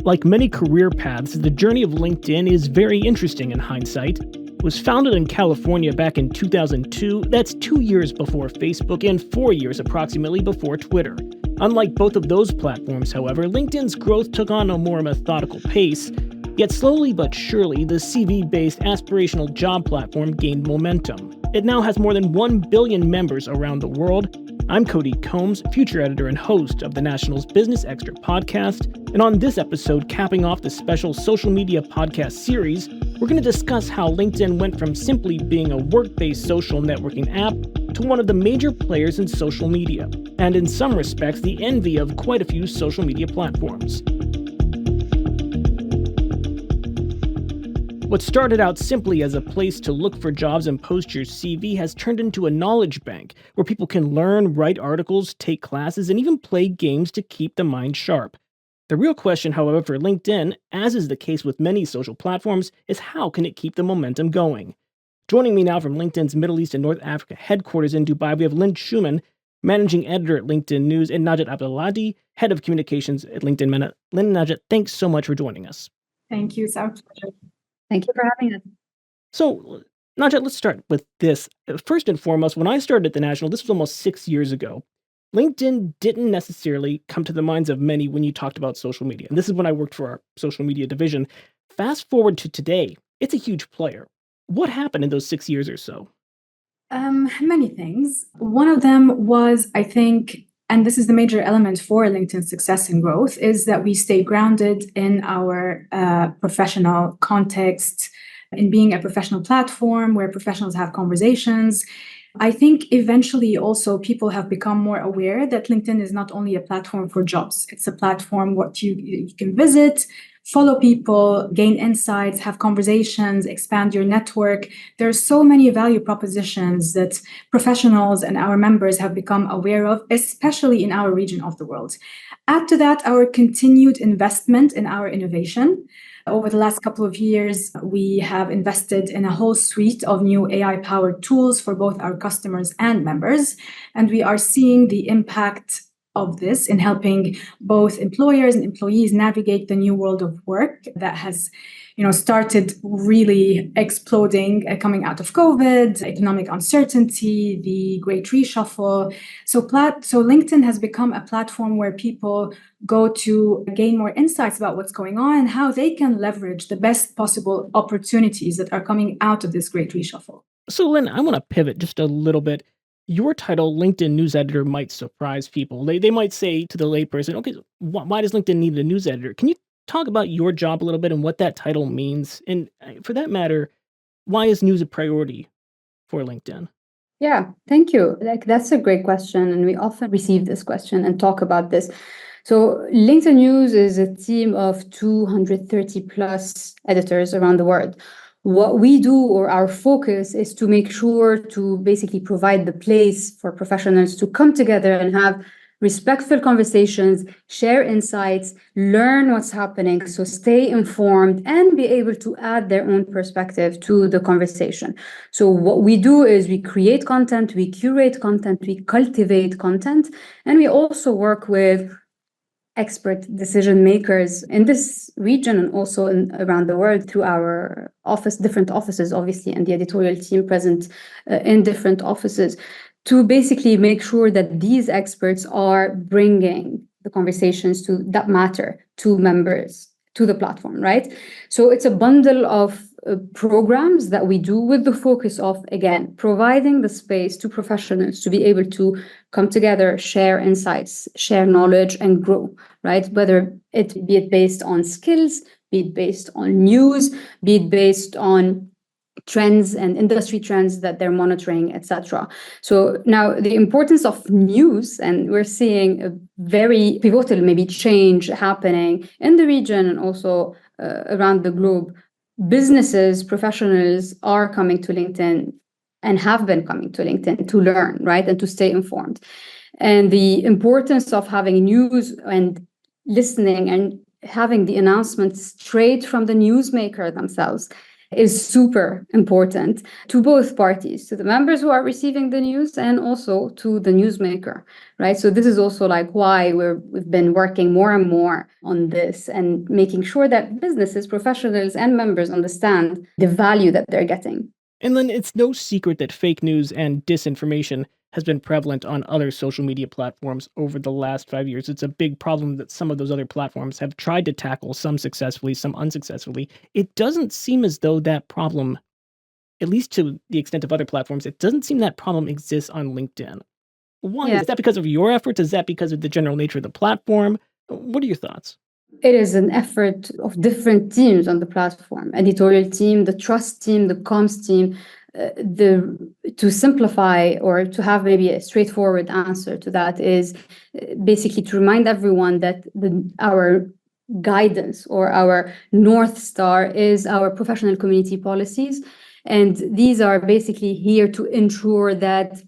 Like many career paths, the journey of LinkedIn is very interesting in hindsight. It was founded in California back in 2002. That's 2 years before Facebook and 4 years approximately before Twitter. Unlike both of those platforms, however, LinkedIn's growth took on a more methodical pace. Yet slowly but surely, the CV-based aspirational job platform gained momentum. It now has more than 1 billion members around the world. I'm Cody Combs, future editor and host of the National's Business Extra podcast. And on this episode, capping off the special social media podcast series, we're going to discuss how LinkedIn went from simply being a work-based social networking app to one of the major players in social media, and in some respects, the envy of quite a few social media platforms. What started out simply as a place to look for jobs and post your CV has turned into a knowledge bank where people can learn, write articles, take classes, and even play games to keep the mind sharp. The real question, however, for LinkedIn, as is the case with many social platforms, is how can it keep the momentum going? Joining me now from LinkedIn's Middle East and North Africa headquarters in Dubai, we have Lynn Schumann, managing editor at LinkedIn News, and Najat Abdelhadi, head of communications at LinkedIn. Lynn and Najat, thanks so much for joining us. Thank you. It's our pleasure. Thank you for having us. So, Najat, let's start with this. First and foremost, when I started at the National, this was almost 6 years ago. LinkedIn didn't necessarily come to the minds of many when you talked about social media. And this is when I worked for our social media division. Fast forward to today, it's a huge player. What happened in those 6 years or so? Many things. One of them was, I think, and this is the major element for LinkedIn's success and growth, is that we stay grounded in our professional context, in being a professional platform where professionals have conversations. I think eventually also people have become more aware that LinkedIn is not only a platform for jobs. It's a platform what you can visit, follow people, gain insights, have conversations, expand your network. There are so many value propositions that professionals and our members have become aware of, especially in our region of the world. Add to that our continued investment in our innovation. Over the last couple of years, we have invested in a whole suite of new AI-powered tools for both our customers and members, and we are seeing the impact of this in helping both employers and employees navigate the new world of work that has, started really exploding coming out of COVID, economic uncertainty, the great reshuffle. So LinkedIn has become a platform where people go to gain more insights about what's going on and how they can leverage the best possible opportunities that are coming out of this great reshuffle. So, Lynn, I want to pivot just a little bit. Your title, LinkedIn News Editor, might surprise people. They might say to the layperson, okay, why does LinkedIn need a news editor? Can you talk about your job a little bit and what that title means? And for that matter, why is news a priority for LinkedIn? Yeah, thank you. That's a great question. And we often receive this question and talk about this. So LinkedIn News is a team of 230 plus editors around the world. What we do, or our focus, is to make sure to basically provide the place for professionals to come together and have respectful conversations, share insights, learn what's happening, so stay informed and be able to add their own perspective to the conversation. So what we do is we create content, we curate content, we cultivate content, and we also work with expert decision makers in this region and also around the world through our different offices, obviously, and the editorial team present in different offices, to basically make sure that these experts are bringing the conversations that matter to members to the platform, right? So it's a bundle of programs that we do with the focus of, again, providing the space to professionals to be able to come together, share insights, share knowledge, and grow, right? Whether it be it based on skills, be it based on news, be it based on trends and industry trends that they're monitoring, etc. So now the importance of news, and we're seeing a very pivotal maybe change happening in the region and also around the globe. Businesses, professionals are coming to LinkedIn and have been coming to LinkedIn to learn, right, and to stay informed. And the importance of having news and listening and having the announcements straight from the newsmaker themselves is super important to both parties, to the members who are receiving the news and also to the newsmaker, right? So this is also like why we've been working more and more on this and making sure that businesses, professionals, and members understand the value that they're getting. And then it's no secret that fake news and disinformation has been prevalent on other social media platforms over the last 5 years. It's a big problem that some of those other platforms have tried to tackle, some successfully, some unsuccessfully. It doesn't seem as though that problem, at least to the extent of other platforms, it doesn't seem that problem exists on LinkedIn. Why? Yeah. Is that because of your efforts? Is that because of the general nature of the platform? What are your thoughts? It is an effort of different teams on the platform, editorial team, the trust team, the comms team, to simplify or to have maybe a straightforward answer to that is basically to remind everyone that our guidance or our North Star is our professional community policies. And these are basically here to ensure that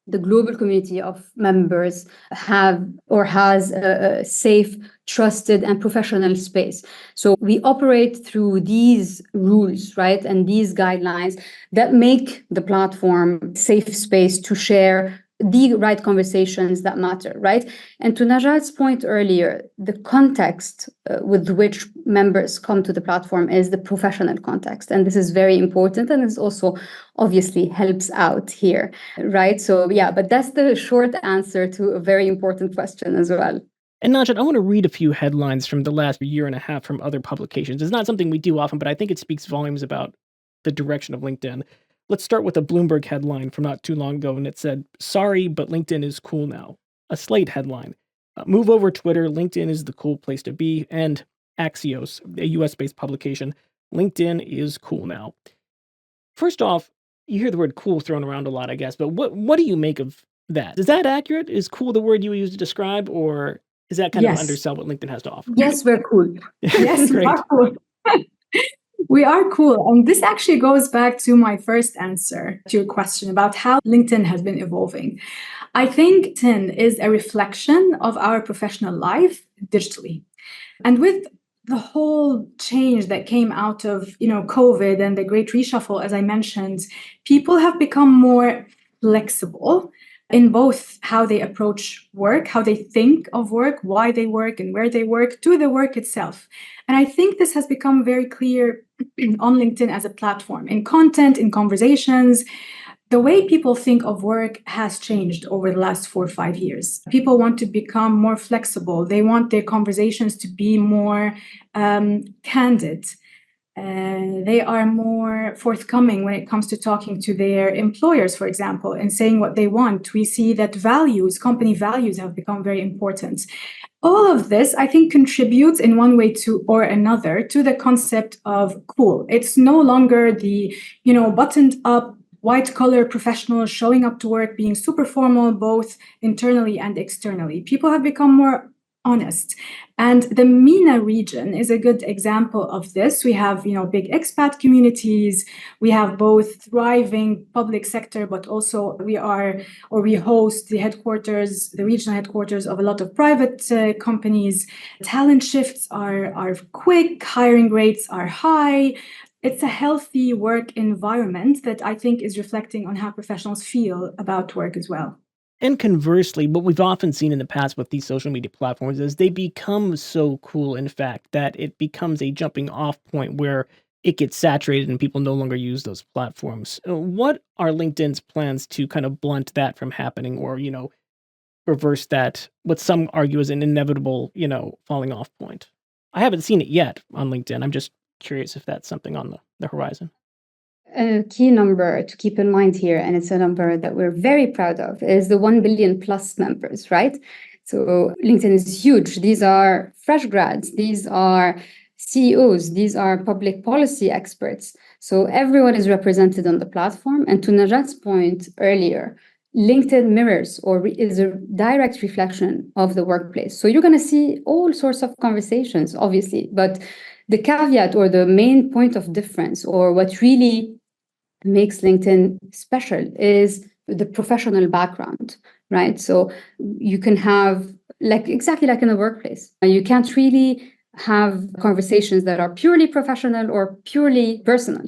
the global community of members have or has a safe, trusted, and professional space. So we operate through these rules, right, and these guidelines that make the platform safe space to share the right conversations that matter, right? And to Najat's point earlier, the context with which members come to the platform is the professional context. And this is very important. And this also obviously helps out here, right? So yeah, but that's the short answer to a very important question as well. And Najat, I want to read a few headlines from the last year and a half from other publications. It's not something we do often, but I think it speaks volumes about the direction of LinkedIn. Let's start with a Bloomberg headline from not too long ago, and it said, "Sorry, but LinkedIn is cool now." A Slate headline, "Move over Twitter, LinkedIn is the cool place to be." And Axios, a US-based publication, "LinkedIn is cool now." First off, you hear the word cool thrown around a lot, I guess, but what do you make of that? Is that accurate? Is cool the word you would use to describe, or is that kind of undersell what LinkedIn has to offer? Yes, we're cool. Yes, we Great. are cool. We are cool. And this actually goes back to my first answer to your question about how LinkedIn has been evolving. I think LinkedIn is a reflection of our professional life digitally. And with the whole change that came out of, COVID and the great reshuffle, as I mentioned, people have become more flexible in both how they approach work, how they think of work, why they work and where they work, to the work itself. And I think this has become very clear on LinkedIn as a platform, in content, in conversations. The way people think of work has changed over the last 4 or 5 years. People want to become more flexible. They want their conversations to be more candid. They are more forthcoming when it comes to talking to their employers, for example, and saying what they want. We see that company values have become very important. All of this, I think, contributes in one way or another to the concept of cool. It's no longer the, buttoned up, white collar professionals showing up to work, being super formal, both internally and externally. People have become more honest. And the MENA region is a good example of this. We have, big expat communities. We have both thriving public sector, but also we host the regional headquarters of a lot of private companies. Talent shifts are quick, hiring rates are high. It's a healthy work environment that I think is reflecting on how professionals feel about work as well. And conversely, what we've often seen in the past with these social media platforms is they become so cool, in fact, that it becomes a jumping off point where it gets saturated and people no longer use those platforms. What are LinkedIn's plans to kind of blunt that from happening or, reverse that, what some argue is an inevitable, falling off point? I haven't seen it yet on LinkedIn. I'm just curious if that's something on the horizon. A key number to keep in mind here, and it's a number that we're very proud of, is the 1 billion plus members, right? So LinkedIn is huge. These are fresh grads. These are CEOs. These are public policy experts. So everyone is represented on the platform. And to Najat's point earlier, LinkedIn mirrors or is a direct reflection of the workplace. So you're going to see all sorts of conversations, obviously, but the caveat or the main point of difference or what really makes LinkedIn special is the professional background, right? So you can have exactly like in the workplace, you can't really have conversations that are purely professional or purely personal.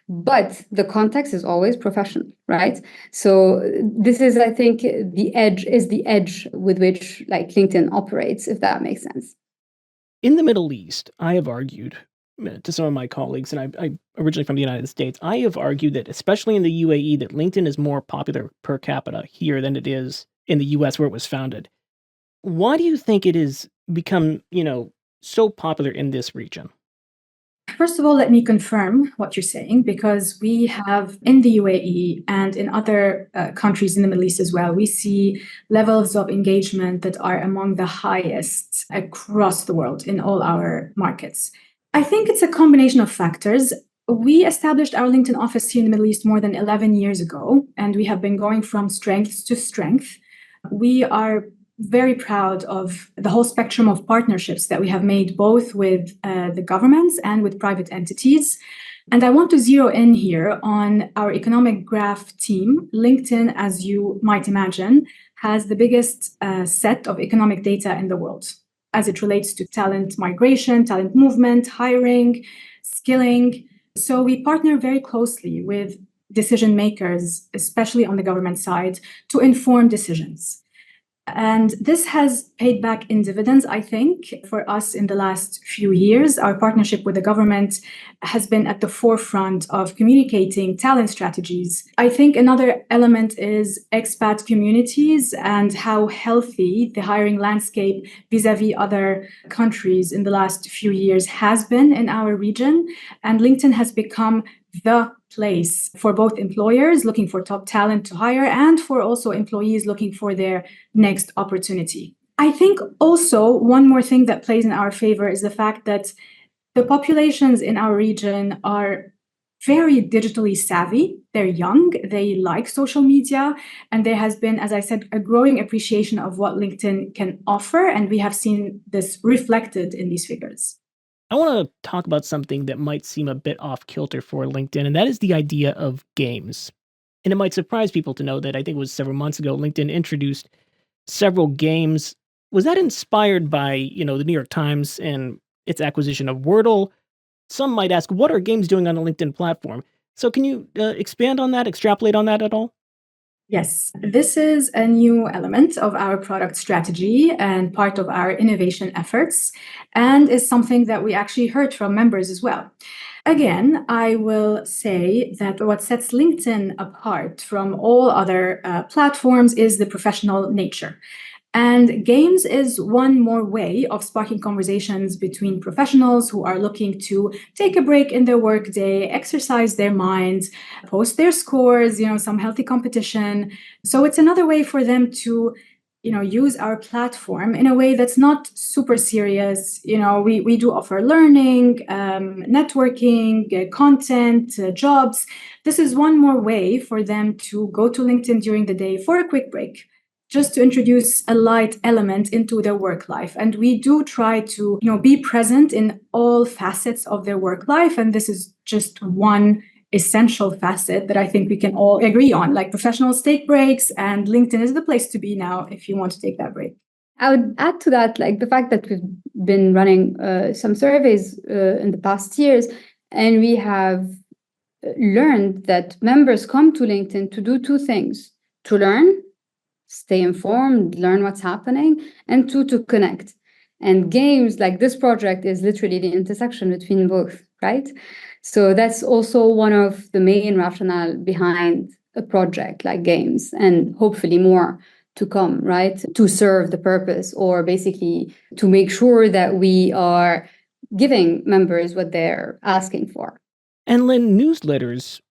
But the context is always professional, right? So this is, I think, the edge with which like LinkedIn operates, if that makes sense. In the Middle East, I have argued to some of my colleagues, and I'm originally from the United States, I have argued that, especially in the UAE, that LinkedIn is more popular per capita here than it is in the US where it was founded. Why do you think it has become, so popular in this region? First of all, let me confirm what you're saying, because we have in the UAE and in other countries in the Middle East as well, we see levels of engagement that are among the highest across the world in all our markets. I think it's a combination of factors. We established our LinkedIn office here in the Middle East more than 11 years ago, and we have been going from strength to strength. We are very proud of the whole spectrum of partnerships that we have made, both with the governments and with private entities. And I want to zero in here on our economic graph team. LinkedIn, as you might imagine, has the biggest set of economic data in the world as it relates to talent migration, talent movement, hiring, skilling. So we partner very closely with decision makers, especially on the government side, to inform decisions. And this has paid back in dividends, I think, for us in the last few years. Our partnership with the government has been at the forefront of communicating talent strategies. I think another element is expat communities and how healthy the hiring landscape vis-a-vis other countries in the last few years has been in our region. And LinkedIn has become the place for both employers looking for top talent to hire and for also employees looking for their next opportunity. I think also one more thing that plays in our favor is the fact that the populations in our region are very digitally savvy. They're young, they like social media, and there has been, as I said, a growing appreciation of what LinkedIn can offer, and we have seen this reflected in these figures. I want to talk about something that might seem a bit off kilter for LinkedIn, and that is the idea of games. And it might surprise people to know that I think it was several months ago, LinkedIn introduced several games. Was that inspired by, the New York Times and its acquisition of Wordle? Some might ask, what are games doing on the LinkedIn platform? So can you expand on that, extrapolate on that at all? Yes, this is a new element of our product strategy and part of our innovation efforts, and is something that we actually heard from members as well. Again, I will say that what sets LinkedIn apart from all other platforms is the professional nature. And games is one more way of sparking conversations between professionals who are looking to take a break in their workday, exercise their minds, post their scores, some healthy competition. So it's another way for them to use our platform in a way that's not super serious. We do offer learning, networking, content, jobs. This is one more way for them to go to LinkedIn during the day for a quick break, just to introduce a light element into their work life. And we do try to, be present in all facets of their work life. And this is just one essential facet that I think we can all agree on, like professionals take breaks, and LinkedIn is the place to be now if you want to take that break. I would add to that, like the fact that we've been running some surveys in the past years, and we have learned that members come to LinkedIn to do two things: to learn, stay informed, learn what's happening, and to connect. And games like this project is literally the intersection between both, right? So that's also one of the main rationale behind a project like games, and hopefully more to come, right? To serve the purpose, or basically to make sure that we are giving members what they're asking for. And Lynn, newsletters,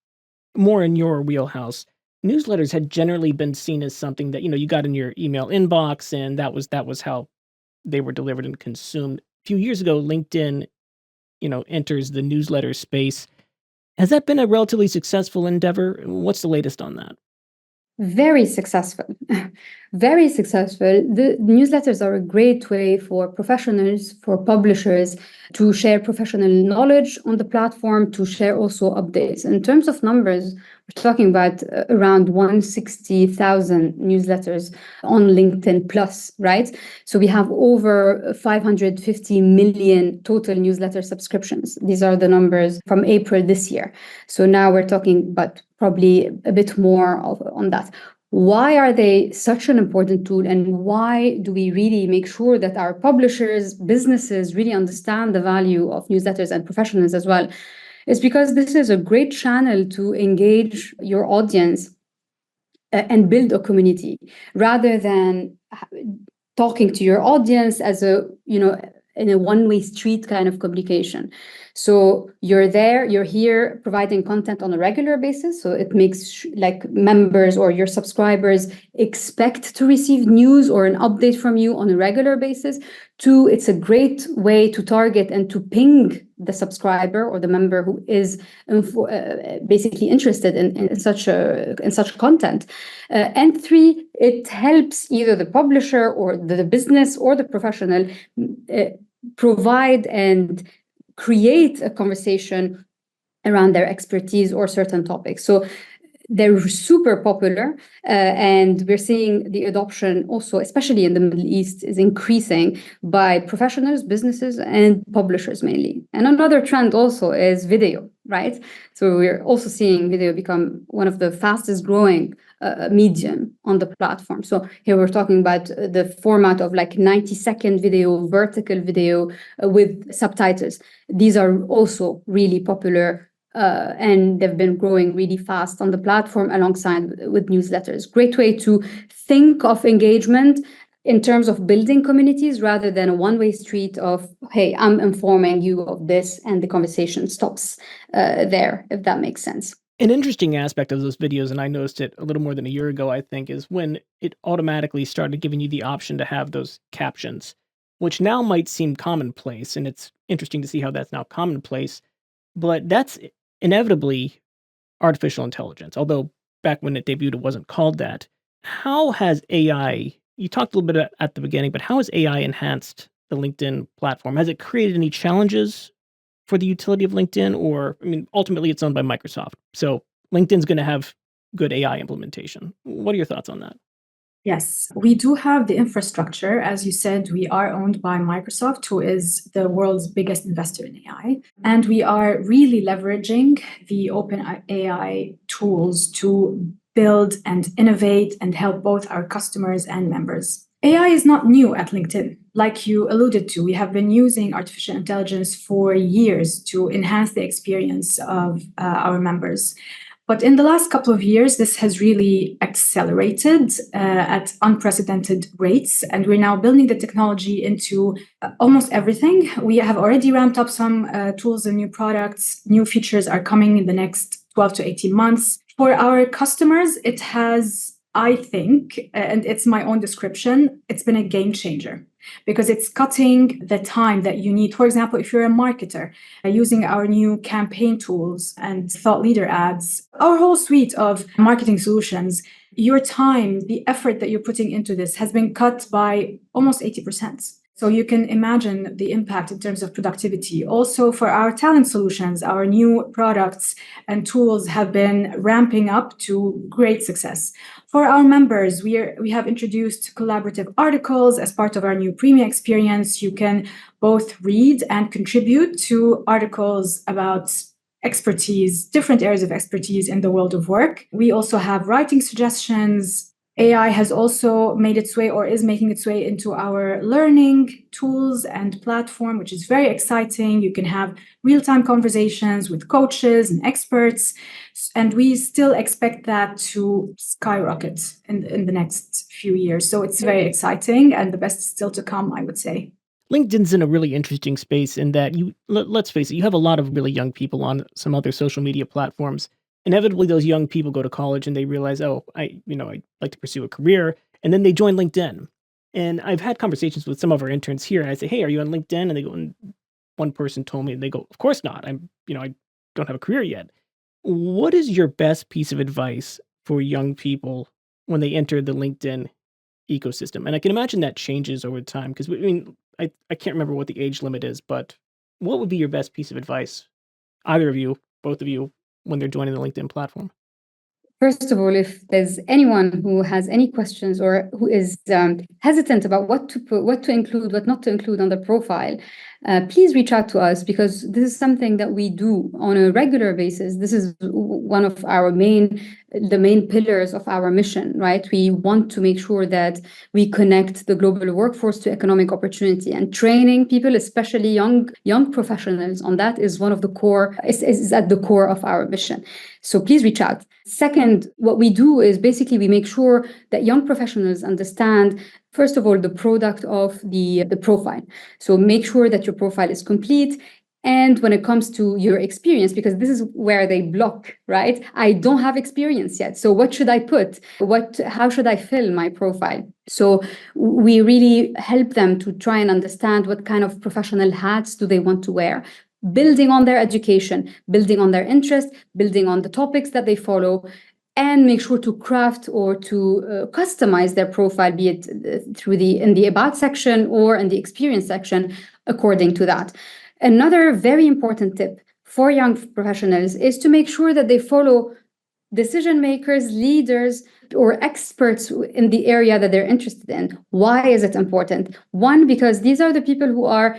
more in your wheelhouse, newsletters had generally been seen as something that, you got in your email inbox, and that was how they were delivered and consumed. A few years ago, LinkedIn, enters the newsletter space. Has that been a relatively successful endeavor? What's the latest on that? Very successful. very successful. The newsletters are a great way for professionals, for publishers to share professional knowledge on the platform, to share also updates. In terms of numbers, we're talking about around 160,000 newsletters on LinkedIn Plus, right? So we have over 550 million total newsletter subscriptions. These are the numbers from April this year. So now we're talking about probably a bit more on that. Why are they such an important tool, and why do we really make sure that our publishers, businesses really understand the value of newsletters, and professionals as well? It's because this is a great channel to engage your audience and build a community rather than talking to your audience as a, in a one-way street kind of communication. So you're here providing content on a regular basis. So it makes like members or your subscribers expect to receive news or an update from you on a regular basis. Two, it's a great way to target and to ping the subscriber or the member who is basically interested in such content. And three, it helps either the publisher or the business or the professional provide and create a conversation around their expertise or certain topics. So they're super popular, and we're seeing the adoption also, especially in the Middle East, is increasing by professionals, businesses, and publishers mainly. And another trend also is video, right? So we're also seeing video become one of the fastest growing medium on the platform. So here we're talking about the format of like 90-second video, vertical video with subtitles. These are also really popular, and they've been growing really fast on the platform alongside with newsletters. Great way to think of engagement in terms of building communities rather than a one-way street of, hey, I'm informing you of this, and the conversation stops there, if that makes sense. An interesting aspect of those videos, and I noticed it a little more than a year ago, I think, is when it automatically started giving you the option to have those captions, which now might seem commonplace, and it's interesting to see how that's now commonplace, but that's inevitably artificial intelligence, although back when it debuted, it wasn't called that. How has AI, you talked a little bit at the beginning, but how has AI enhanced the LinkedIn platform? Has it created any challenges for the utility of LinkedIn? Or, I mean, ultimately it's owned by Microsoft, so LinkedIn's going to have good AI implementation. What are your thoughts on that? Yes, we do have the infrastructure. As you said, we are owned by Microsoft, who is the world's biggest investor in AI. And we are really leveraging the open AI tools to build and innovate and help both our customers and members. AI is not new at LinkedIn. Like you alluded to, we have been using artificial intelligence for years to enhance the experience of our members. But in the last couple of years, this has really accelerated at unprecedented rates, and we're now building the technology into almost everything. We have already ramped up some tools and new products. New features are coming in the next 12 to 18 months. For our customers, it has, I think, and it's my own description, it's been a game changer because it's cutting the time that you need. For example, if you're a marketer using our new campaign tools and thought leader ads, our whole suite of marketing solutions, your time, the effort that you're putting into this has been cut by almost 80%. So you can imagine the impact in terms of productivity. Also for our talent solutions, our new products and tools have been ramping up to great success. For our members, we have introduced collaborative articles as part of our new premium experience. You can both read and contribute to articles about expertise, different areas of expertise in the world of work. We also have writing suggestions. AI has also made its way or is making its way into our learning tools and platform, which is very exciting. You can have real-time conversations with coaches and experts, and we still expect that to skyrocket in the next few years. So it's very exciting, and the best is still to come, I would say. LinkedIn's in a really interesting space in that let's face it, you have a lot of really young people on some other social media platforms. Inevitably, those young people go to college and they realize, oh, I'd like to pursue a career, and then they join LinkedIn. And I've had conversations with some of our interns here, and I say, hey, are you on LinkedIn? And they go, and one person told me, and they go, of course not. I don't have a career yet. What is your best piece of advice for young people when they enter the LinkedIn ecosystem. And I can imagine that changes over time because, I can't remember what the age limit is, but what would be your best piece of advice, either of you, both of you, when they're joining the LinkedIn platform? First of all, if there's anyone who has any questions or who is hesitant about what to put, what to include, what not to include on the profile, please reach out to us, because this is something that we do on a regular basis. This is one of the main pillars of our mission, right? We want to make sure that we connect the global workforce to economic opportunity, and training people, especially young professionals, on that is one of the core, is at the core of our mission. So please reach out. Second, what we do is basically we make sure that young professionals understand, first of all, the product of the profile. So make sure that your profile is complete. And when it comes to your experience, because this is where they block, right? I don't have experience yet. So what should I put? How should I fill my profile? So we really help them to try and understand what kind of professional hats do they want to wear, building on their education, building on their interest, building on the topics that they follow, and make sure to craft or to customize their profile, be it in the about section or in the experience section, according to that. Another very important tip for young professionals is to make sure that they follow decision makers, leaders, or experts in the area that they're interested in. Why is it important? One, because these are the people who are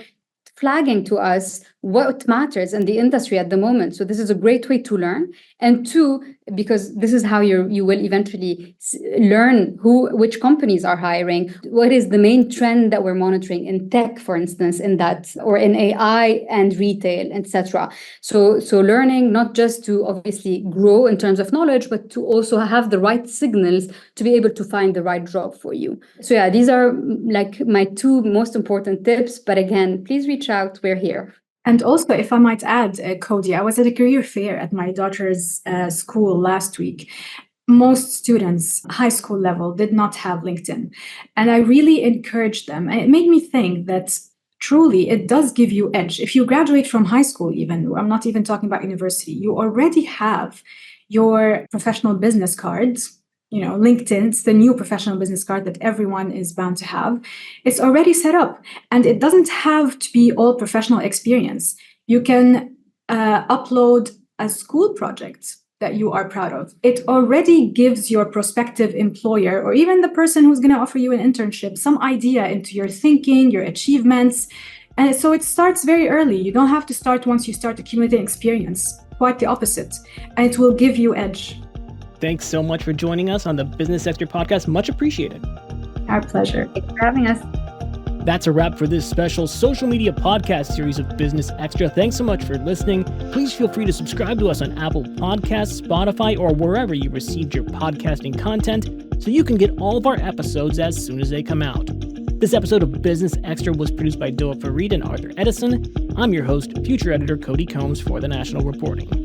flagging to us what matters in the industry at the moment. So this is a great way to learn. And two, because this is how you will eventually learn which companies are hiring, what is the main trend that we're monitoring in tech, for instance, in that, or in AI and retail, etc. So learning not just to obviously grow in terms of knowledge, but to also have the right signals to be able to find the right job for you. So yeah, these are like my two most important tips. But again, please reach out. We're here. And also, if I might add, Cody, I was at a career fair at my daughter's school last week. Most students, high school level, did not have LinkedIn. And I really encouraged them. And it made me think that truly it does give you edge. If you graduate from high school, even, I'm not even talking about university, you already have your professional business cards. LinkedIn, it's the new professional business card that everyone is bound to have. It's already set up, and it doesn't have to be all professional experience. You can upload a school project that you are proud of. It already gives your prospective employer, or even the person who's going to offer you an internship, some idea into your thinking, your achievements. And so it starts very early. You don't have to start once you start accumulating experience. Quite the opposite. And it will give you edge. Thanks so much for joining us on the Business Extra podcast. Much appreciated. Our pleasure. Thanks for having us. That's a wrap for this special social media podcast series of Business Extra. Thanks so much for listening. Please feel free to subscribe to us on Apple Podcasts, Spotify, or wherever you received your podcasting content so you can get all of our episodes as soon as they come out. This episode of Business Extra was produced by Doa Farid and Arthur Edison. I'm your host, future editor Cody Combs for The National Reporting.